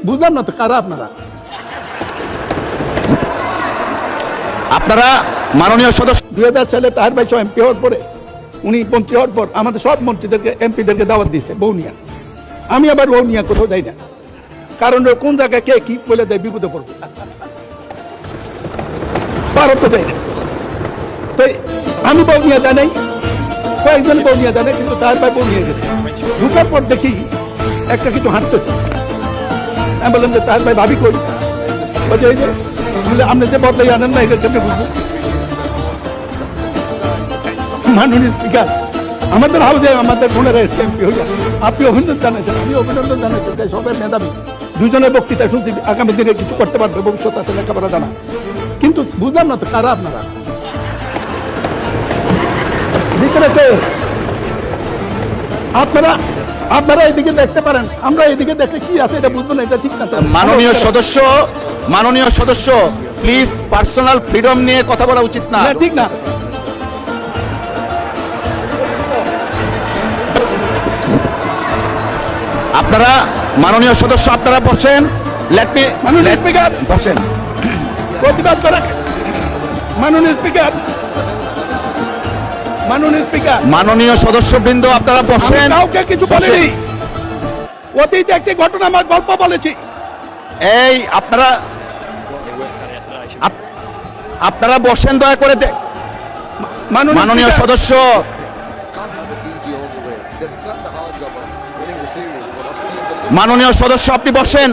বুঝলাম না তো কারা আপনারা? আপনারা মাননীয় সদস্য 2000 সালে তাহের ভাই এমপি হওয়ার পরে উনি মন্ত্রী হওয়ার পর আমাদের সব মন্ত্রীদেরকে এমপিদেরকে দাওয়াত দিয়েছে বৌনিয়া। আমি আবার বৌনিয়া কোথাও দেয় না, কারণ কোন জায়গায় কে কি বলে দেয় বিপদে পড়বো, ভারত তো দেয় না। তো আমি বৌনিয়া দেয় নাই, কয়েকজন বৌনিয়া দেয় না, কিন্তু তাহের ভাই বৌনিয়া গেছে। ঢুকার পর দেখি একটা কিছু হাঁটতেছে, আমি বললাম যে তাহের ভাই ভাবি কই, বলছে এই যে আপনি যে বদলাই আনেন না এটা কেমনি বুঝবো। মাননীয় স্পিকার, আমাদের হাউসে আমাদের বোনেরা এসছে এমপি হইয়া, আপনি অভিনন্দন জানাচ্ছেন, আমি অভিনন্দন জানাচ্ছি, তাই সবের মেধাবী দুজনের বক্তৃতা শুনছি, আগামী দিনে কিছু করতে পারবে, ভবিষ্যৎ আছে, লেখাপড়া জানা। কিন্তু বুঝলাম না তো কারা আপনারা? ভিতরে কে? আপনারা আপনারা এদিকে দেখতে পারেন, আমরা এদিকে দেখলে কি আছে এটা বুঝবো না, এটা ঠিক না। মাননীয় সদস্য প্লিজ পার্সোনাল ফ্রিডম নিয়ে কথা বলা উচিত না। ঠিক না। আপনারা মাননীয় সদস্য আপনারা বসেন, লেট মি মাননীয় স্পিকার বসেন। প্রতিবাদ করা। মাননীয় স্পিকার, মাননীয় স্পিকার, মাননীয় সদস্যবৃন্দ আপনারা বসেন। কাউকে কিছু বলিনি, অতীতে একটি ঘটনা আমার গল্প বলেছি। এই আপনারা বসেন দয়া করে। মাননীয় সদস্য, মাননীয় সদস্য আপনি বসেন।